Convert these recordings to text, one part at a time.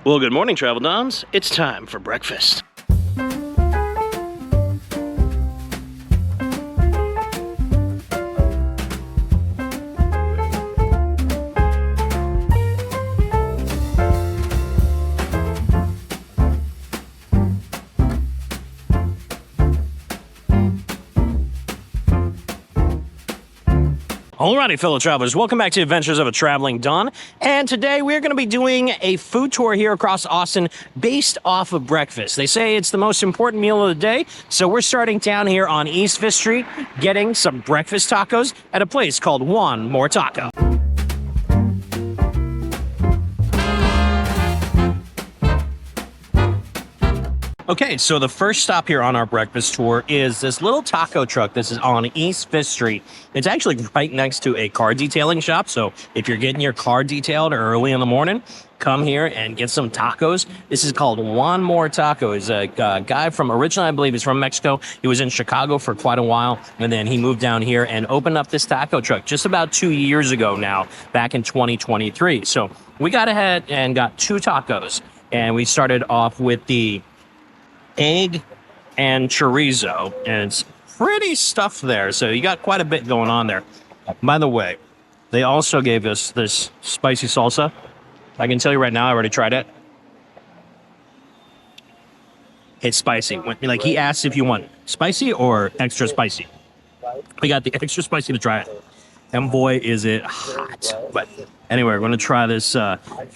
Well, good morning, Travel Dons. It's time for breakfast. Alrighty, fellow travelers, welcome back to Adventures of a Traveling Don. And today we're going to be doing a food tour here across Austin based off of breakfast. They say it's the most important meal of the day, so we're starting down here on East 5th Street, getting some breakfast tacos at a place called One More Taco. Okay, so the first stop here on our breakfast tour is this little taco truck. This is on East 5th Street. It's actually right next to a car detailing shop. So if you're getting your car detailed early in the morning, come here and get some tacos. This is called One More Taco. He's a guy from, originally I believe he's from Mexico. He was in Chicago for quite a while, and then he moved down here and opened up this taco truck just about 2 years ago now, back in 2023. So we got ahead and got 2 tacos, and we started off with the egg and chorizo, and it's pretty stuffed there, so you got quite a bit going on there. By the way, they also gave us this spicy salsa. I can tell you right now, I already tried it. It's spicy. Like, he asked if you want spicy or extra spicy. We got the extra spicy to try it, and boy is it hot. But anyway, we're going to try this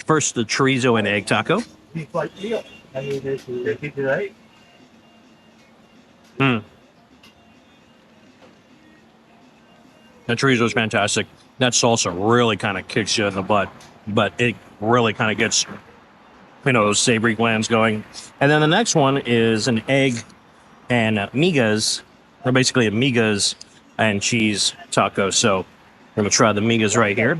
first, the chorizo and egg taco. That chorizo is fantastic. That salsa really kind of kicks you in the butt, but it really kind of gets, those savory glands going. And then the next one is an egg and migas, or basically a migas and cheese taco. So we're going to try the migas right here.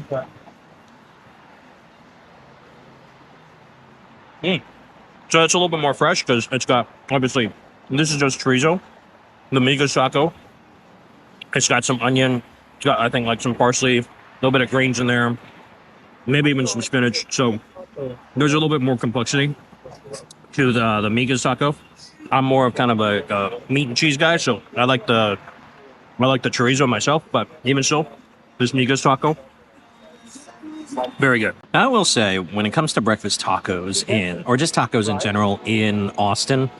So it's a little bit more fresh because it's got, obviously, this is just chorizo. The migas taco, it's got some onion, it's got, I think, like some parsley, a little bit of greens in there, maybe even some spinach. So there's a little bit more complexity to the migas taco. I'm more of kind of a meat and cheese guy, so I like the chorizo myself, but even so, this migas taco, very good. I will say, when it comes to breakfast tacos or just tacos in general in Austin,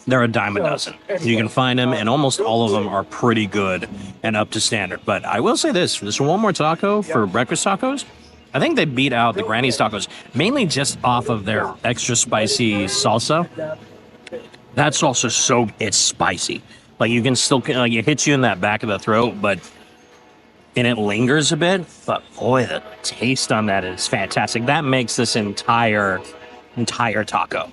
they're a dime a dozen. You can find them, and almost all of them are pretty good and up to standard. But I will say this One More Taco for breakfast tacos, I think they beat out the Granny's tacos, mainly just off of their extra spicy salsa. That salsa it's spicy. Like, you can still, like, it hits you in that back of the throat, and it lingers a bit. But boy, the taste on that is fantastic. That makes this entire taco.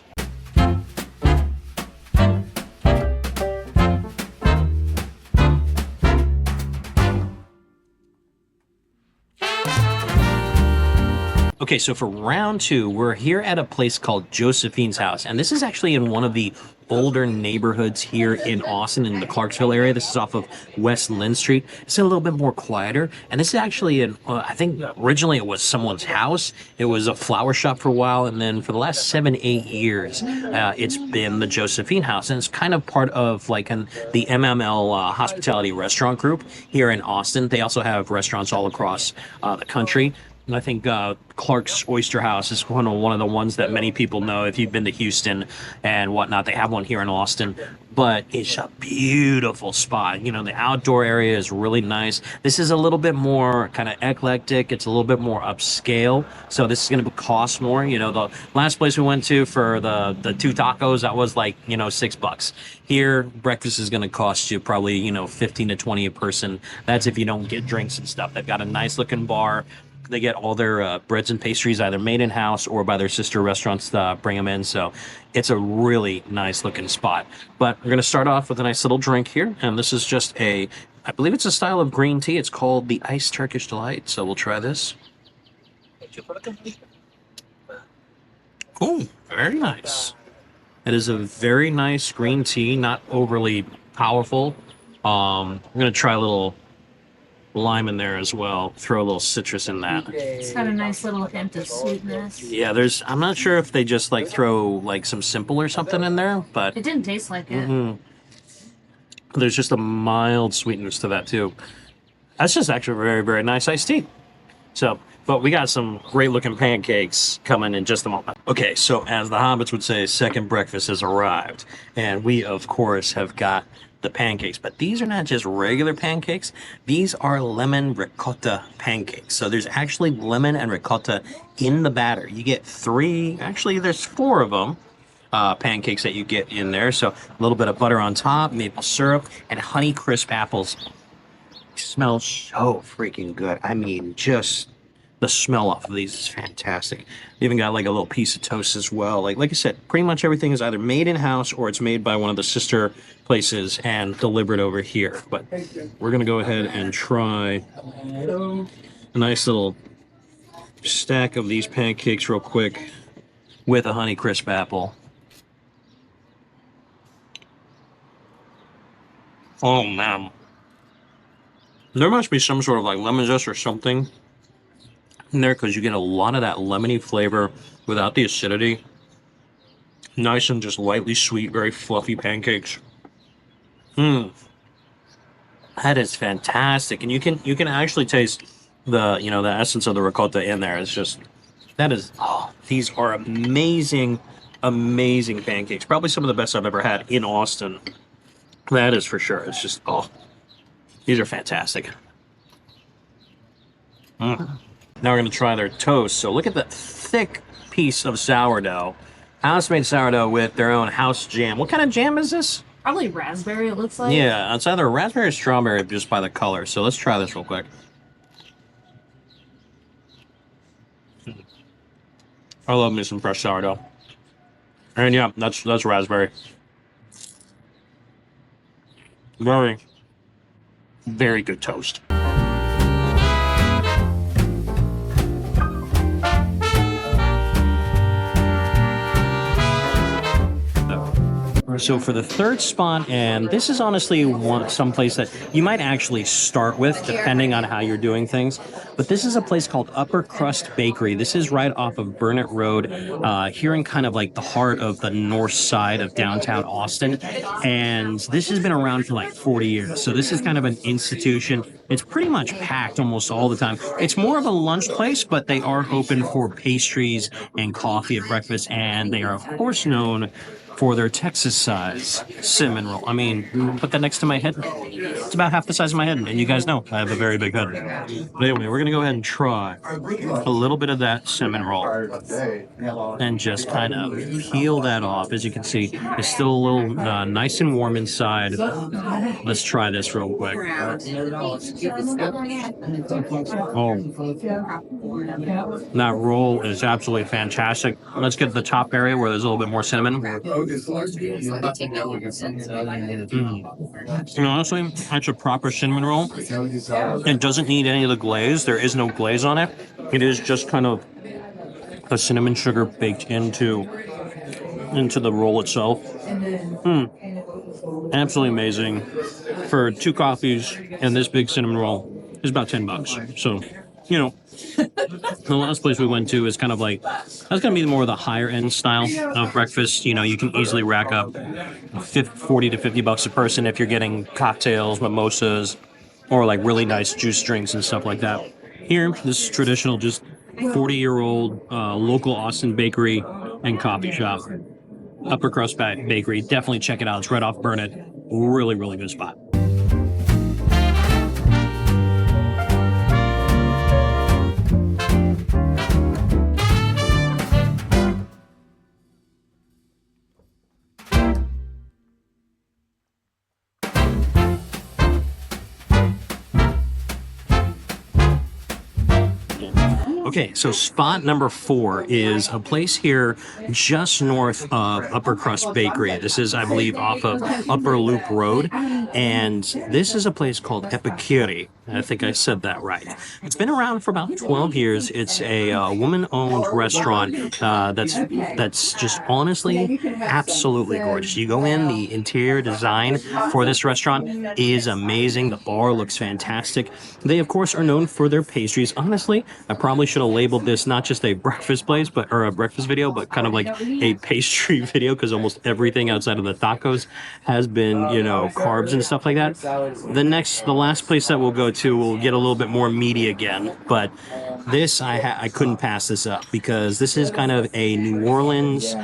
Okay, so for round 2, we're here at a place called Josephine's House, and this is actually in one of the older neighborhoods here in Austin, in the Clarksville area. This is off of West Lynn Street. It's a little bit more quieter, and this is actually, I think originally it was someone's house. It was a flower shop for a while, and then for the last 7-8 years, it's been the Josephine House, and it's kind of part of the MML Hospitality Restaurant Group here in Austin. They also have restaurants all across the country. And I think Clark's Oyster House is one of the ones that many people know if you've been to Houston and whatnot. They have one here in Austin, but it's a beautiful spot. The outdoor area is really nice. This is a little bit more kind of eclectic. It's a little bit more upscale, so this is going to cost more. The last place we went to for the 2 tacos, that was like, $6. Here, breakfast is going to cost you probably, 15 to 20 a person. That's if you don't get drinks and stuff. They've got a nice looking bar. They get all their breads and pastries either made in-house or by their sister restaurants bring them in. So it's a really nice looking spot. But we're going to start off with a nice little drink here. And this is just I believe it's a style of green tea. It's called the Iced Turkish Delight. So we'll try this. Oh, very nice. It is a very nice green tea, not overly powerful. I'm going to try a little lime in there as well. Throw a little citrus in that. It's got a nice little hint of sweetness. Yeah, I'm not sure if they just like throw like some simple or something in there, but It didn't taste like it. there's just a mild sweetness to that too. That's just actually a very, very nice iced tea. So, but we got some great looking pancakes coming in just a moment. Okay, so as the hobbits would say, second breakfast has arrived. And we, of course, have got the pancakes. But these are not just regular pancakes. These are lemon ricotta pancakes. So there's actually lemon and ricotta in the batter. You get there's 4 of them. Pancakes that you get in there. So a little bit of butter on top, maple syrup, and honey crisp apples. Smells so freaking good. I mean, just the smell off of these is fantastic. We even got like a little piece of toast as well. Like I said, pretty much everything is either made in house or it's made by one of the sister places and delivered over here. But we're gonna go ahead and try a nice little stack of these pancakes real quick with a honey crisp apple. Oh man. There must be some sort of like lemon zest or something in there because you get a lot of that lemony flavor without the acidity. Nice and just lightly sweet, very fluffy pancakes. That is fantastic. And you can actually taste the essence of the ricotta in there. It's just these are amazing, amazing pancakes. Probably some of the best I've ever had in Austin. That is for sure. It's just these are fantastic. Now we're going to try their toast. So look at the thick piece of sourdough. House-made sourdough with their own house jam. What kind of jam is this? Probably raspberry, it looks like. Yeah, it's either raspberry or strawberry just by the color. So let's try this real quick. I love me some fresh sourdough. And yeah, that's raspberry. Very, very good toast. So for the third spot, and this is honestly someplace that you might actually start with, depending on how you're doing things. But this is a place called Upper Crust Bakery. This is right off of Burnett Road, here in kind of like the heart of the north side of downtown Austin. And this has been around for like 40 years. So this is kind of an institution. It's pretty much packed almost all the time. It's more of a lunch place, but they are open for pastries and coffee at breakfast. And they are, of course, known for their Texas size cinnamon roll. I mean, put that next to my head. It's about half the size of my head, and you guys know I have a very big head. But anyway, we're gonna go ahead and try a little bit of that cinnamon roll and just kind of peel that off. As you can see, it's still a little nice and warm inside. Let's try this real quick. Oh, that roll is absolutely fantastic. Let's get to the top area where there's a little bit more cinnamon. Honestly, that's a proper cinnamon roll. It doesn't need any of the glaze. There is no glaze on it. It is just kind of the cinnamon sugar baked into the roll itself. Absolutely amazing. For 2 coffees and this big cinnamon roll is about $10. So, the last place we went to is kind of like, that's going to be more of the higher end style of breakfast. You can easily rack up $40 to $50 a person if you're getting cocktails, mimosas, or like really nice juice drinks and stuff like that. Here, this is traditional, just 40-year-old local Austin bakery and coffee shop. Upper Crust Bakery. Definitely check it out. It's right off Burnett. Really, really good spot. Okay, so spot number 4 is a place here just north of Upper Crust Bakery. This is, I believe, off of Upper Loop Road, and this is a place called Epicuri. I think I said that right. It's been around for about 12 years. It's a woman-owned restaurant that's just honestly absolutely gorgeous. You go in, the interior design for this restaurant is amazing. The bar looks fantastic. They, of course, are known for their pastries. Honestly, I probably should have labeled this not just a breakfast place, or a breakfast video, but kind of like a pastry video, because almost everything outside of the tacos has been, you know, carbs and stuff like that. The last place that we'll go to will get a little bit more meaty again, but this I couldn't pass this up because this is kind of a New Orleans,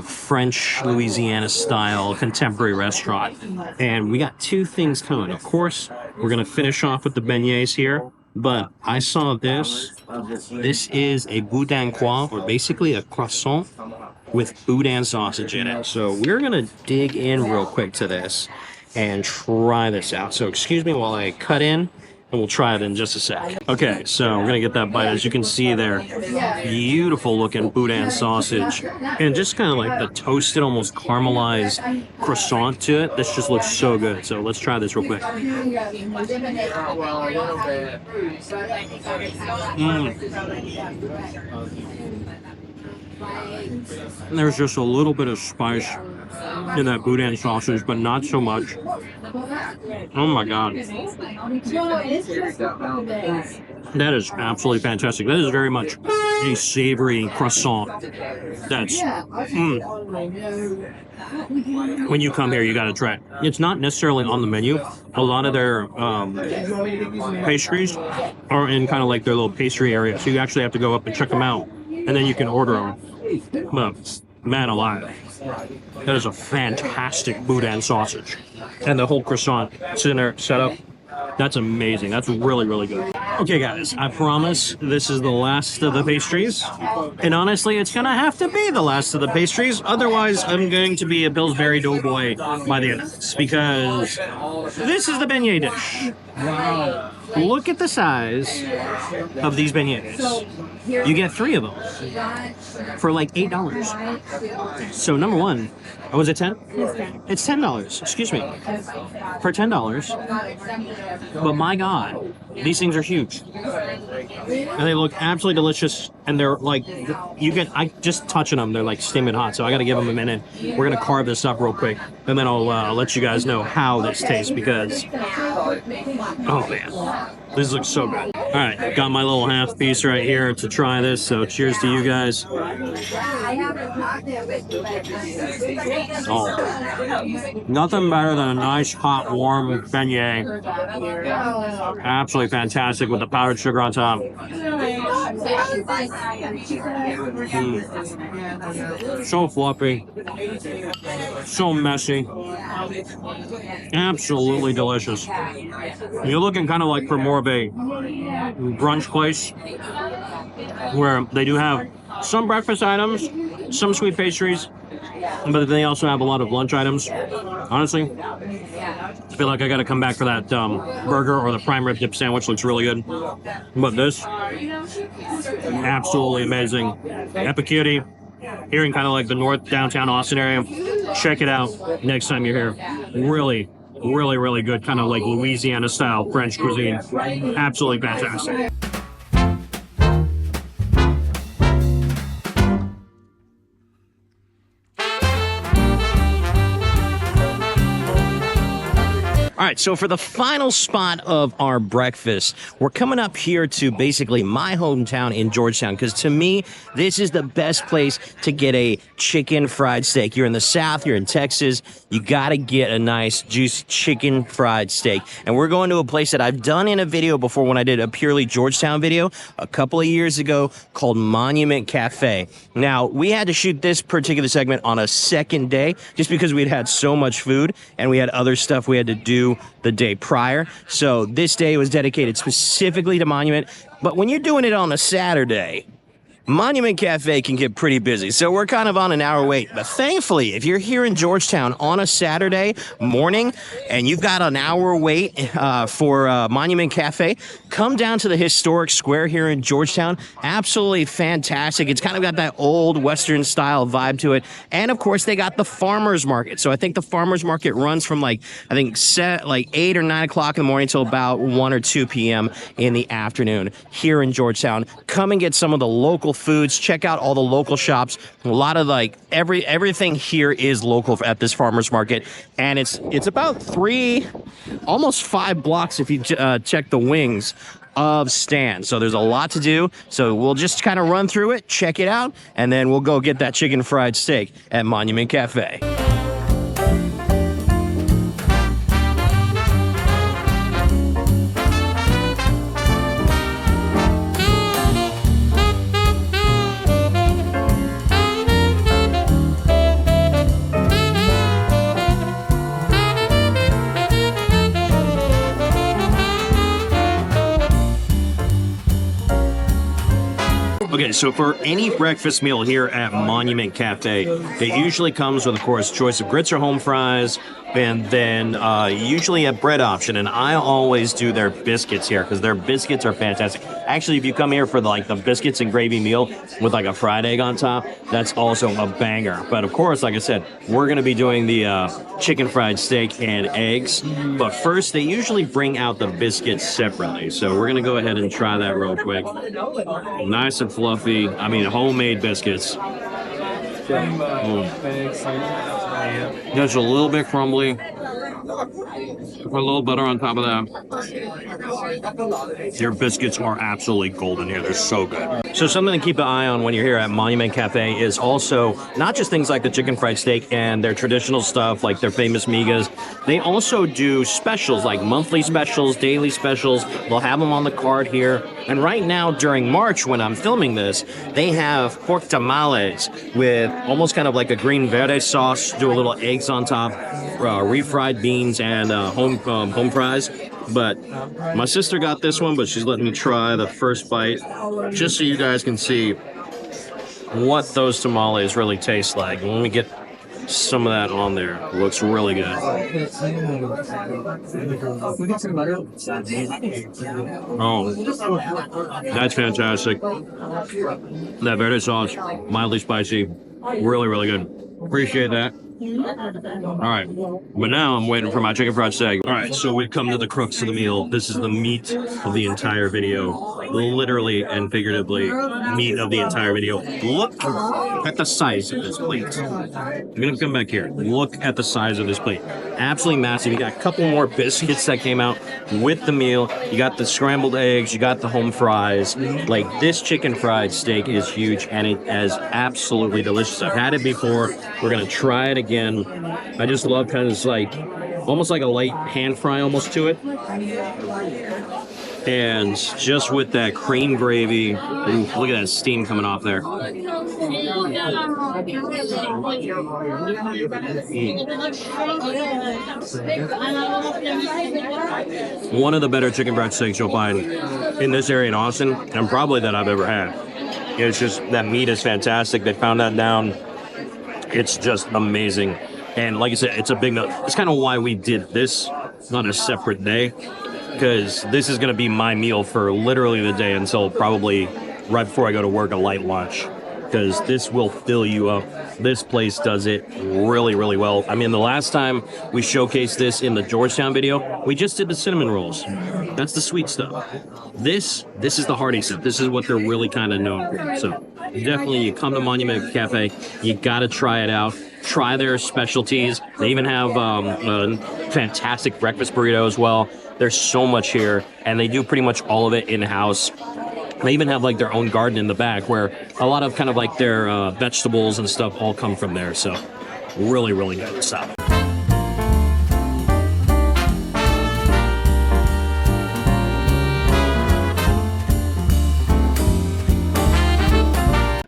French Louisiana style contemporary restaurant, and we got 2 things coming. Of course, we're gonna finish off with the beignets here. But I saw this. This is a boudin croix, or basically a croissant with boudin sausage in it. So we're going to dig in real quick to this and try this out. So excuse me while I cut in, and we'll try it in just a sec. Okay, so we're going to get that bite. As you can see there, beautiful looking boudin sausage. And just kind of like the toasted, almost caramelized croissant to it. This just looks so good. So let's try this real quick. And there's just a little bit of spice in that boudin sausage, but not so much. Oh my god. That is absolutely fantastic. That is very much a savory croissant. That's when you come here, you got to try it. It's not necessarily on the menu. A lot of their pastries are in kind of like their little pastry area, so you actually have to go up and check them out, and then you can order them. But man alive, that is a fantastic boudin sausage, and the whole croissant sitting there set up. That's amazing. That's really, really good. Okay, guys, I promise this is the last of the pastries. And honestly, it's going to have to be the last of the pastries. Otherwise, I'm going to be a Pillsbury Doughboy by the end of this, because this is the beignet dish. Wow. Look at the size of these beignets. You get 3 of them for like $8. So number 1, was it 10? It's $10. Excuse me, for $10. But my God, these things are huge, and they look absolutely delicious. And they're like, I just touching them, they're like steaming hot. So I got to give them a minute. We're gonna carve this up real quick, and then I'll let you guys know how this tastes, because oh man, this looks so good. All right, got my little half piece right here to try this. So cheers to you guys. Oh, nothing better than a nice, hot, warm beignet. Absolutely fantastic with the powdered sugar on top. So fluffy, so messy, absolutely delicious. You're looking kind of like for more of a brunch place where they do have some breakfast items, some sweet pastries, but they also have a lot of lunch items. Honestly, I feel like I got to come back for that burger, or the prime rib dip sandwich looks really good. But this, absolutely amazing. Epicuri, here in kind of like the north downtown Austin area. Check it out next time you're here. Really, really, really good, kind of like Louisiana style French cuisine. Absolutely fantastic. All right, so for the final spot of our breakfast, we're coming up here to basically my hometown in Georgetown, because to me, this is the best place to get a chicken fried steak. You're in the South, you're in Texas, you gotta get a nice, juicy chicken fried steak. And we're going to a place that I've done in a video before when I did a purely Georgetown video a couple of years ago called Monument Cafe. Now, we had to shoot this particular segment on a second day just because we'd had so much food and we had other stuff we had to do the day prior. So this day was dedicated specifically to Monument. But when you're doing it on a Saturday, Monument Cafe can get pretty busy, so we're kind of on an hour wait. But thankfully, if you're here in Georgetown on a Saturday morning and you've got an hour wait for Monument Cafe, come down to the historic square here in Georgetown. Absolutely fantastic. It's kind of got that old Western style vibe to it. And of course, they got the farmers market. So I think the farmers market runs from like 8 or 9 o'clock in the morning till about 1 or 2 p.m. in the afternoon here in Georgetown. Come and get some of the local foods. Check out all the local shops. A lot of everything here is local at this farmers market, and it's about 3, almost 5 blocks if you check the wings of stands. So there's a lot to do. So we'll just kind of run through it, check it out, and then we'll go get that chicken fried steak at Monument Cafe. Okay, so for any breakfast meal here at Monument Cafe, it usually comes with, of course, choice of grits or home fries, and then usually a bread option. And I always do their biscuits here because their biscuits are fantastic. Actually, if you come here for the biscuits and gravy meal with like a fried egg on top, that's also a banger. But of course, like I said, we're going to be doing the chicken fried steak and eggs. But first, they usually bring out the biscuits separately. So we're going to go ahead and try that real quick. Nice and fluffy. I mean, homemade biscuits. Just a little bit crumbly. Put a little butter on top of that. Their biscuits are absolutely golden here. They're so good. So something to keep an eye on when you're here at Monument Cafe is also not just things like the chicken fried steak and their traditional stuff, like their famous migas. They also do specials, like monthly specials, daily specials. They'll have them on the card here. And right now, during March, when I'm filming this, they have pork tamales with almost kind of like a green verde sauce, do a little eggs on top, refried beans, and home fries. But my sister got this one, but she's letting me try the first bite just so you guys can see what those tamales really taste like. Let me get some of that on there. It looks really good. Oh, that's fantastic. That verde sauce, mildly spicy, really, really good. Appreciate that. All right, but now I'm waiting for my chicken fried steak. All right, so we've come to the crux of the meal. This is the meat of the entire video, literally and figuratively, meat of the entire video. Look at the size of this plate. I'm gonna come back here. Look at the size of this plate. Absolutely massive. You got a couple more biscuits that came out with the meal. You got the scrambled eggs. You got the home fries. Like, this chicken fried steak is huge, and it is absolutely delicious. I've had it before. We're gonna try it again. I just love kind of this, like, almost like a light hand fry almost to it. And just with that cream gravy, ooh, look at that steam coming off there. One of the better chicken fried steaks you'll find in this area in Austin, and probably that I've ever had. It's just, that meat is fantastic. They found that down. It's just amazing. And like I said, it's a big meal. It's kind of why we did this on a separate day, because this is going to be my meal for literally the day until probably right before I go to work, a light lunch, because this will fill you up. This place does it really, really well. I mean, the last time we showcased this in the Georgetown video, we just did the cinnamon rolls. That's the sweet stuff. This is the hearty stuff. This is what they're really kind of known for. So definitely, you come to Monument Cafe, you got to try it out. Try their specialties. They even have a fantastic breakfast burrito as well. There's so much here, and they do pretty much all of it in-house. They even have like their own garden in the back where a lot of kind of like their vegetables and stuff all come from there. So really, really good stuff.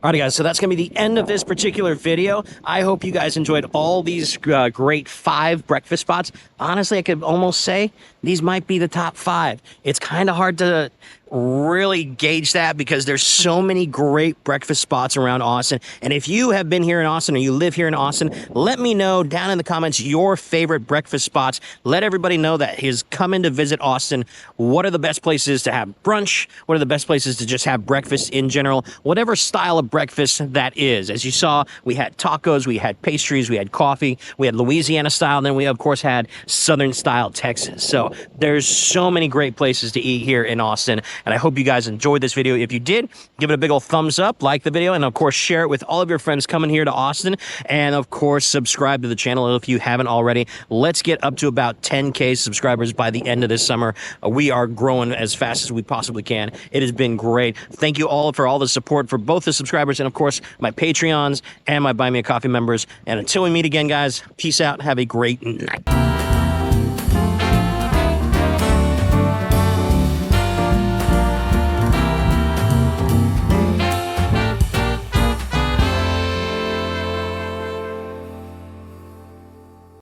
Alrighty guys, so that's going to be the end of this particular video. I hope you guys enjoyed all these great 5 breakfast spots. Honestly, I could almost say these might be the top 5. It's kind of hard to really gauge that because there's so many great breakfast spots around Austin. And if you have been here in Austin or you live here in Austin, let me know down in the comments your favorite breakfast spots. Let everybody know that he's coming to visit Austin. What are the best places to have brunch? What are the best places to just have breakfast in general? Whatever style of breakfast that is. As you saw, we had tacos, we had pastries, we had coffee, we had Louisiana style, and then we of course had Southern style Texas. So there's so many great places to eat here in Austin. And I hope you guys enjoyed this video. If you did, give it a big old thumbs up, like the video, and of course, share it with all of your friends coming here to Austin. And of course, subscribe to the channel if you haven't already. Let's get up to about 10K subscribers by the end of this summer. We are growing as fast as we possibly can. It has been great. Thank you all for all the support for both the subscribers and of course, my Patreons and my Buy Me a Coffee members. And until we meet again, guys, peace out. Have a great night.